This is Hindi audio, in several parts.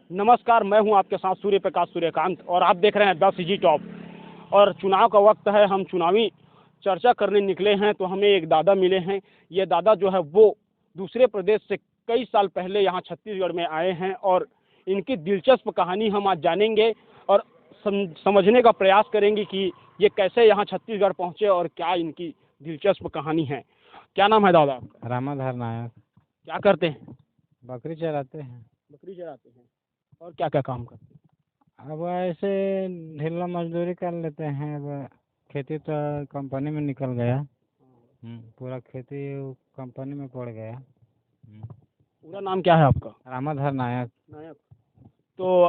नमस्कार, मैं हूं आपके साथ सूर्य प्रकाश सूर्यकांत और आप देख रहे हैं द सिटी टॉप। और चुनाव का वक्त है, हम चुनावी चर्चा करने निकले हैं तो हमें एक दादा मिले हैं। ये दादा जो है वो दूसरे प्रदेश से कई साल पहले यहाँ छत्तीसगढ़ में आए हैं और इनकी दिलचस्प कहानी हम आज जानेंगे और समझने का प्रयास करेंगे कि ये कैसे यहाँ छत्तीसगढ़ पहुँचे और क्या इनकी दिलचस्प कहानी है। क्या नाम है दादा आपका? रामाधार नायक। क्या करते हैं? बकरी चराते हैं। बकरी चराते हैं। और क्या क्या काम करते हैं? अब ऐसे ढीला मजदूरी कर लेते हैं। अब खेती तो कंपनी में निकल गया। पूरा खेती कंपनी में पड़ गया। पूरा नाम क्या है आपका? रामाधार नायक। नायक। तो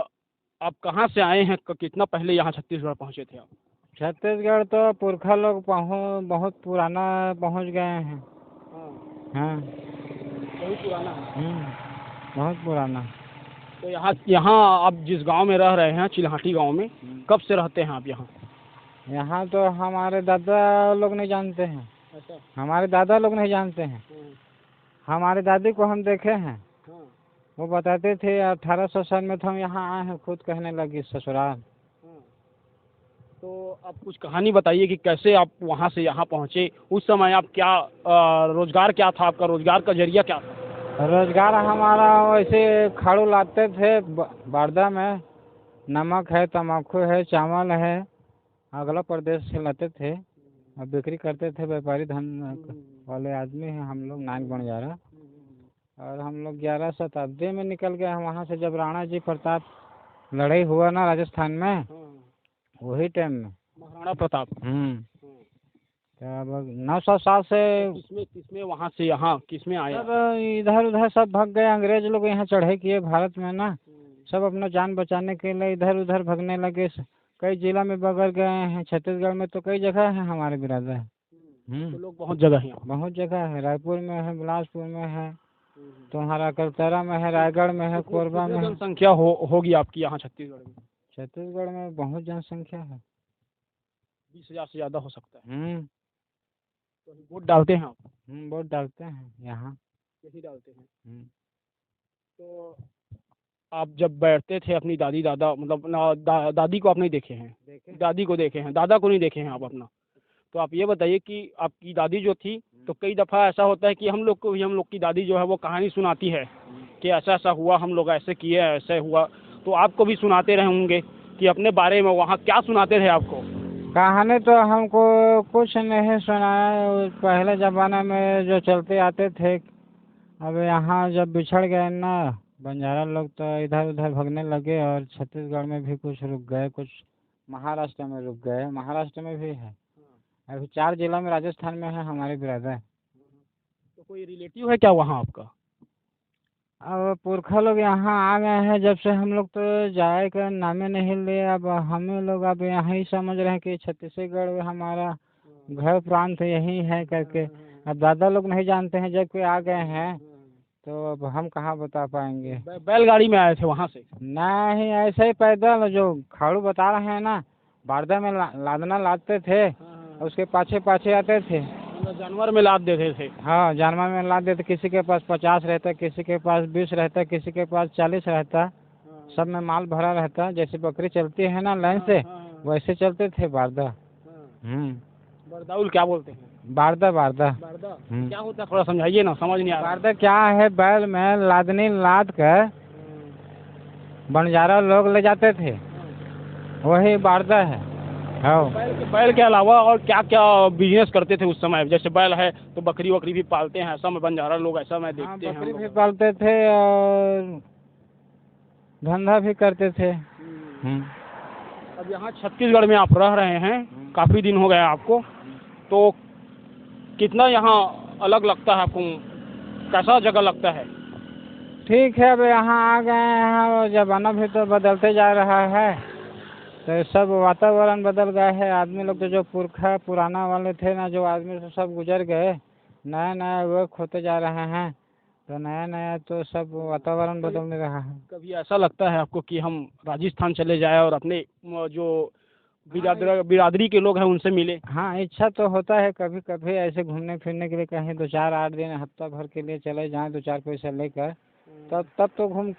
आप कहाँ से आए हैं? कितना पहले यहाँ छत्तीसगढ़ पहुँचे थे आप? छत्तीसगढ़ तो पुरखा लोग बहुत पुराना पहुंच गए हैं। हाँ, बहुत पुराना है। बहुत पुराना। तो यहाँ आप जिस गांव में रह रहे हैं, चिल्हाटी गांव में, कब से रहते हैं आप यहाँ? यहाँ तो हमारे दादा लोग नहीं जानते हैं। अच्छा। हमारे दादा लोग नहीं जानते हैं। हमारे दादी को हम देखे हैं। वो बताते थे 1800 साल में तो हम यहाँ आए हैं, खुद कहने लगी ससुराल। तो आप कुछ कहानी बताइए कि कैसे आप वहाँ से यहाँ पहुँचे। उस समय आप क्या रोजगार क्या था आपका? रोजगार का जरिया क्या था? रोजगार हमारा वैसे खाड़ू लाते थे बारदा में। नमक है, तम्बाकू है, चावल है, अगला प्रदेश से लाते थे और बिक्री करते थे। व्यापारी धन वाले आदमी हैं हम लोग, नायक बंजारा। और हम लोग 11 शताब्दी में निकल गए वहाँ से, जब राणा जी प्रताप लड़ाई हुआ ना राजस्थान में, वही टाइम में। महाराणा प्रताप। अब 900 साल से किसमें वहाँ से यहाँ किसमें आए? सब इधर उधर सब भाग गए। अंग्रेज लोग यहाँ चढ़ाई किए भारत में ना, सब अपना जान बचाने के लिए इधर उधर भागने लगे। कई जिला में बगल गए हैं। छत्तीसगढ़ में तो कई जगह है हमारे बिरादर। तो लोग बहुत जगह हैं। बहुत जगह है। रायपुर में है, बिलासपुर में है, तुम्हारा कलतरा में है, रायगढ़ में है, कोरबा में। जनसंख्या होगी आपकी यहाँ छत्तीसगढ़ में? छत्तीसगढ़ में बहुत जनसंख्या है। 20,000 से ज़्यादा हो सकता है। तो वोट डालते हैं आप? वोट डालते हैं यहाँ। यही डालते हैं। तो आप जब बैठते थे अपनी दादी दादा मतलब दादी को आप नहीं देखे हैं? दादी को देखे हैं, दादा को नहीं देखे हैं आप अपना। तो आप ये बताइए कि आपकी दादी जो थी, तो कई दफ़ा ऐसा होता है कि हम लोग को भी हम लोग की दादी जो है वो कहानी सुनाती है कि ऐसा ऐसा हुआ, हम लोग ऐसे किए, ऐसे हुआ। तो आपको भी सुनाते रहे होंगे कि अपने बारे में वहाँ क्या सुनाते थे आपको? कहानी तो हमको कुछ नहीं सुनाया। पहले ज़माने में जो चलते आते थे। अब यहाँ जब बिछड़ गए ना बंजारा लोग, तो इधर उधर भागने लगे और छत्तीसगढ़ में भी कुछ रुक गए, कुछ महाराष्ट्र में रुक गए। महाराष्ट्र में भी है। अभी 4 जिला में राजस्थान में है हमारे बिरादर। तो कोई रिलेटिव है क्या वहाँ आपका? अब पुरखा लोग यहाँ आ गए हैं जब से, हम लोग तो जाए का नामे नहीं लिए। अब हमें लोग अब यहाँ ही समझ रहे हैं कि छत्तीसगढ़ हमारा घर प्रांत यही है करके। अब दादा लोग नहीं जानते हैं, जब कोई आ गए हैं तो अब हम कहाँ बता पाएंगे। बैलगाड़ी में आए थे वहाँ से? नहीं, ऐसे ही पैदल। जो खाड़ू बता रहे हैं ना, बारदा में लादना लादते थे, उसके पाछे पाछे आते थे। जानवर में लाद देते थे? हाँ, जानवर में लाद देते। किसी के पास 50 रहता, किसी के पास 20 रहता, किसी के पास 40 रहता। सब में माल भरा रहता। जैसे बकरी चलती है ना लाइन से, वैसे चलते थे बारदा। बरदाउल क्या बोलते हैं? बारदा। बारदा क्या होता है, थोड़ा समझाइए ना, समझ नहीं आ रहा। बारदा क्या है? बैल में लादनी लाद कर बंजारा लोग ले जाते थे, वही बारदा है। हाँ। बैल के अलावा और क्या क्या बिजनेस करते थे उस समय? जैसे बैल है तो बकरी वकरी भी पालते हैं, ऐसा में बंजारा लोग, ऐसा मैं देखते हैं। बकरी भी पालते थे और धंधा भी करते थे। अब यहाँ छत्तीसगढ़ में आप रह रहे हैं, काफ़ी दिन हो गए आपको, तो कितना यहाँ अलग लगता है आपको? कैसा जगह लगता है? ठीक है, अब यहाँ आ गए हैं और ज़माना भी तो बदलते जा रहा है, तो सब वातावरण बदल गया है। आदमी लोग तो जो पुरखा पुराना वाले थे ना, जो आदमी तो सब गुजर गए। नया नया वर्क होते जा रहे हैं, तो नया नया तो सब वातावरण बदलने रहा है। कभी ऐसा लगता है आपको कि हम राजस्थान चले जाए और अपने जो बिरादरी के लोग हैं उनसे मिले? हाँ, इच्छा तो होता है कभी कभी ऐसे घूमने फिरने के लिए, कहीं 2-4 8 दिन हफ्ता भर के लिए चले जाएं, 2-4 पैसा लेकर। तब तो घूम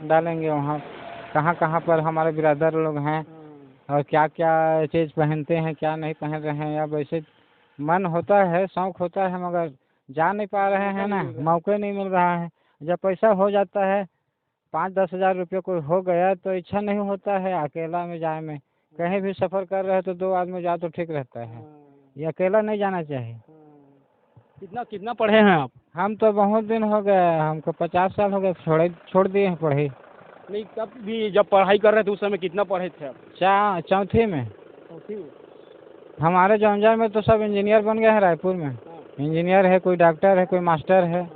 डालेंगे वहाँ कहाँ कहाँ पर हमारे बिरादर लोग हैं और क्या क्या चीज़ पहनते हैं क्या नहीं पहन रहे हैं। या वैसे मन होता है शौक़ होता है मगर जा नहीं पा रहे हैं ना, मौके नहीं मिल रहा है। जब पैसा हो जाता है 5-10 हज़ार रुपये कोई हो गया तो इच्छा नहीं होता है अकेला में जाए में। कहीं भी सफ़र कर रहे हैं तो 2 आदमी जाओ तो ठीक रहता है, ये अकेला नहीं जाना चाहिए। कितना कितना पढ़े हैं आप? हम तो बहुत दिन हो गए, हमको 50 साल हो गए, छोड़ दिए हैं पढ़ाई। नहीं, तब भी जब पढ़ाई कर रहे थे उस समय कितना पढ़े थे आप? चौथी में। चौथी में? हमारे जौनजार में तो सब इंजीनियर बन गए हैं। रायपुर में इंजीनियर है, कोई डॉक्टर है, कोई मास्टर है।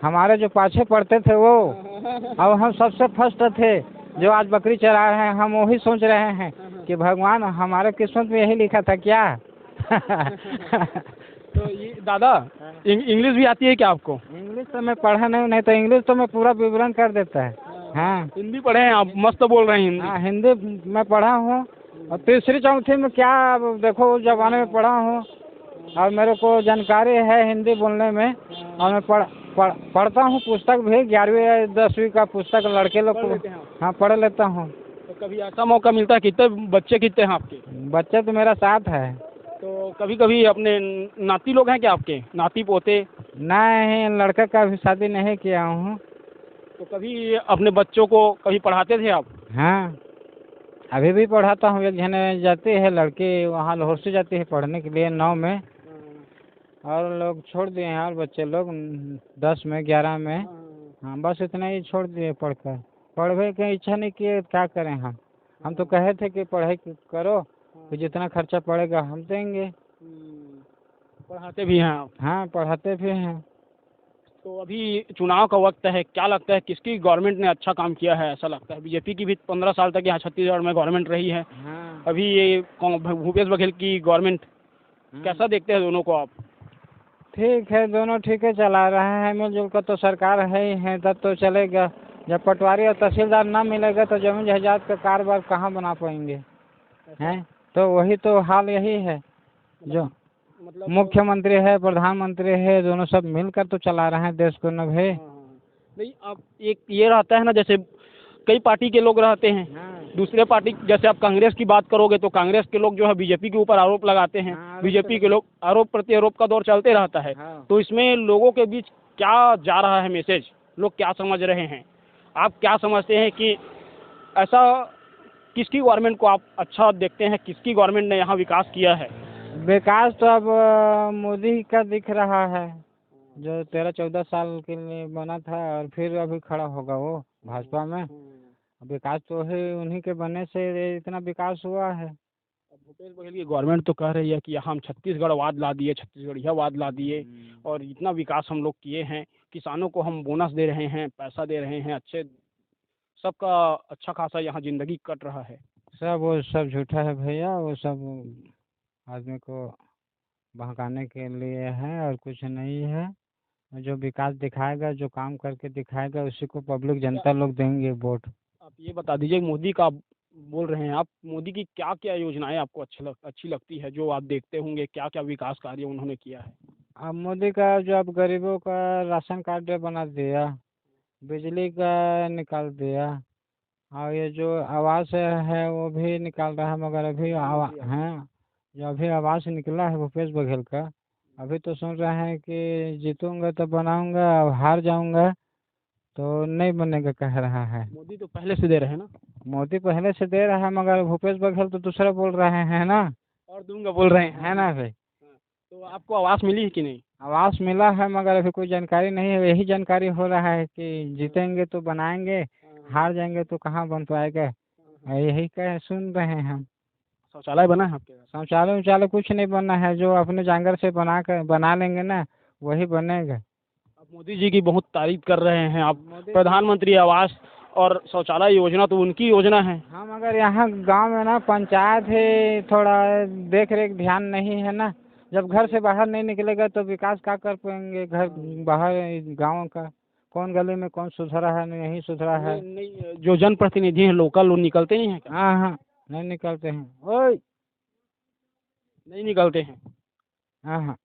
हमारे जो पाछे पढ़ते थे वो अब हम सबसे फर्स्ट थे जो आज बकरी चरा रहे हैं। हम वही सोच रहे हैं कि भगवान हमारे किस्मत में यही लिखा था क्या। तो ये दादा इंग्लिश भी आती है क्या आपको? इंग्लिश तो मैं पढ़ा नहीं तो इंग्लिश तो मैं पूरा विवरण कर देता है। हाँ, हिंदी पढ़े हैं आप? मस्त बोल रहे हैं हिंदी। हाँ, हिंदी मैं पढ़ा हूँ और तीसरी चौथी में क्या अब देखो उस जमाने में पढ़ा हूँ और मेरे को जानकारी है हिंदी बोलने में। और मैं पढ़ता हूँ पुस्तक भी 11वीं या 10वीं का पुस्तक लड़के लोग को। हाँ, पढ़ लेता हूँ। तो कभी ऐसा मौका मिलता है? कितने बच्चे कितने हैं आपके? बच्चे तो मेरा 7 है। तो कभी कभी अपने नाती लोग हैं क्या आपके, नाती पोते? नहीं, लड़का का भी शादी नहीं किया हूँ। तो कभी अपने बच्चों को कभी पढ़ाते थे आप? हाँ, अभी भी पढ़ाता हूँ। एक जने जाती है लड़की वहाँ लाहौर से जाती है पढ़ने के लिए 9 में और लोग छोड़ दिए हैं और बच्चे लोग 10 में 11 में। हाँ, बस इतना ही छोड़ दिए पढ़कर। पढ़ने की इच्छा नहीं किए, क्या करें हम तो कहे थे कि पढ़ाई करो तो जितना खर्चा पड़ेगा हम देंगे। पढ़ाते भी हैं आप? हाँ, पढ़ाते भी हैं। तो अभी चुनाव का वक्त है, क्या लगता है किसकी गवर्नमेंट ने अच्छा काम किया है? ऐसा लगता है बीजेपी की भी 15 साल तक यहाँ छत्तीसगढ़ में गवर्नमेंट रही है। हाँ। अभी ये भूपेश बघेल की गवर्नमेंट, कैसा देखते हैं दोनों को आप? ठीक है, दोनों ठीक है चला रहे हैं। मिलजुल कर तो सरकार है ही है, तब तो चलेगा। जब पटवारी और तहसीलदार ना मिलेगा तो जमीन जायदाद का कारोबार कहाँ बना पाएंगे हैं। तो वही तो हाल यही है। जो मतलब मुख्यमंत्री है, प्रधानमंत्री है, दोनों सब मिलकर तो चला रहे हैं देश को न भाई। नहीं, अब एक ये रहता है ना, जैसे कई पार्टी के लोग रहते हैं। दूसरे पार्टी जैसे आप कांग्रेस की बात करोगे तो कांग्रेस के लोग जो है बीजेपी के ऊपर आरोप लगाते हैं। बीजेपी के लोग आरोप प्रत्यारोप का दौर चलते रहता है। तो इसमें लोगों के बीच क्या जा रहा है मैसेज, लोग क्या समझ रहे हैं? आप क्या समझते हैं कि ऐसा किसकी गवर्नमेंट को आप अच्छा देखते हैं, किसकी गवर्नमेंट ने यहाँ विकास किया है? विकास तो अब मोदी का दिख रहा है, जो 13-14 साल के लिए बना था और फिर अभी खड़ा होगा वो भाजपा में। विकास तो है उन्हीं के बनने से इतना विकास हुआ है। भूपेश बघेल की गवर्नमेंट तो कह रही है कि हम छत्तीसगढ़वाद ला दिए, छत्तीसगढ़ियावाद ला दिए और इतना विकास हम लोग किए हैं। किसानों को हम बोनस दे रहे हैं, पैसा दे रहे हैं, अच्छे सबका अच्छा खासा यहाँ जिंदगी कट रहा है। वो सब झूठा है भैया, वो सब आदमी को बहकाने के लिए है और कुछ नहीं है। जो विकास दिखाएगा, जो काम करके दिखाएगा उसी को पब्लिक जनता लोग देंगे वोट। आप ये बता दीजिए, मोदी का बोल रहे हैं आप, मोदी की क्या क्या योजनाएं आपको अच्छी लगती है, जो आप देखते होंगे, क्या क्या विकास कार्य उन्होंने किया है? अब मोदी का जो अब गरीबों का राशन कार्ड बना दिया, बिजली का निकाल दिया और ये जो आवास है वो भी निकाल रहा है। मगर अभी हाँ, जो अभी आवास निकला है भूपेश बघेल का, अभी तो सुन रहे हैं कि जीतूंगा तो बनाऊंगा और हार जाऊंगा तो नहीं बनेगा कह रहा है। मोदी तो पहले से दे रहे हैं ना? मोदी पहले से दे रहा है मगर भूपेश बघेल तो दूसरा बोल रहे हैं ना, और दूंगा बोल रहे हैं, है ना भाई। तो आपको आवास मिली है कि नहीं? आवास मिला है मगर अभी कोई जानकारी नहीं है। यही जानकारी हो रहा है कि जीतेंगे तो बनाएंगे, हार जाएंगे तो कहाँ बन पाएगा, यही कह सुन रहे हैं हम। शौचालय बना है आपके? शौचालय उचालय कुछ नहीं बना है, जो अपने जांगर से बना लेंगे ना वही बनेगा। अब मोदी जी की बहुत तारीफ कर रहे हैं आप। प्रधानमंत्री आवास और शौचालय योजना तो उनकी योजना है। हाँ, मगर यहाँ गांव में ना पंचायत है, थोड़ा देख रेख ध्यान नहीं है ना। जब घर से बाहर नहीं निकलेगा तो विकास क्या कर पाएंगे? घर बाहर गाँव का कौन गली में कौन सुधरा है, नहीं सुधरा है। नहीं, जो जनप्रतिनिधि हैं लोकल, वो निकलते नहीं हैं क्या? हाँ हाँ, नहीं निकलते हैं। ओए, नहीं निकलते हैं। हाँ हाँ,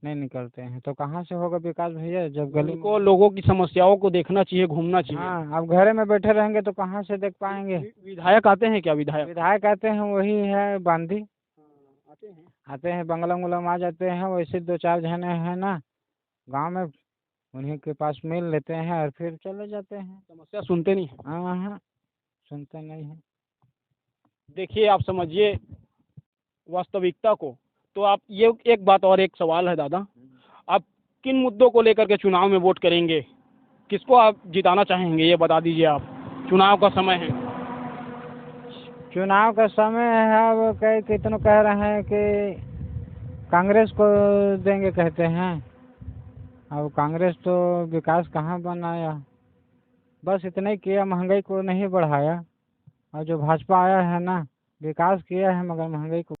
नहीं निकलते हैं तो कहाँ से होगा विकास भैया, जब गली में। उनको लोगों की समस्याओं को देखना चाहिए, घूमना चाहिए। हाँ, अब घरे में बैठे रहेंगे तो कहाँ से देख पाएंगे। विधायक आते हैं क्या? विधायक विधायक आते हैं, वही है बांदी, आते हैं। आते हैं, बंगला उंगला आ जाते हैं, वैसे 2-4 जने हैं ना गांव में, उन्हीं के पास मिल लेते हैं और फिर चले जाते हैं। समस्या सुनते नहीं हैं। हाँ हाँ, सुनते नहीं है। देखिए, आप समझिए वास्तविकता को। तो आप ये एक बात और एक सवाल है दादा, आप किन मुद्दों को लेकर के चुनाव में वोट करेंगे? किसको आप जिताना चाहेंगे ये बता दीजिए आप। चुनाव का समय है। चुनाव का समय है, अब कई कितनों कह रहे हैं कि कांग्रेस को देंगे कहते हैं। अब कांग्रेस तो विकास कहाँ बनाया, बस इतना ही किया, महंगाई को नहीं बढ़ाया। और जो भाजपा आया है ना, विकास किया है मगर महंगाई को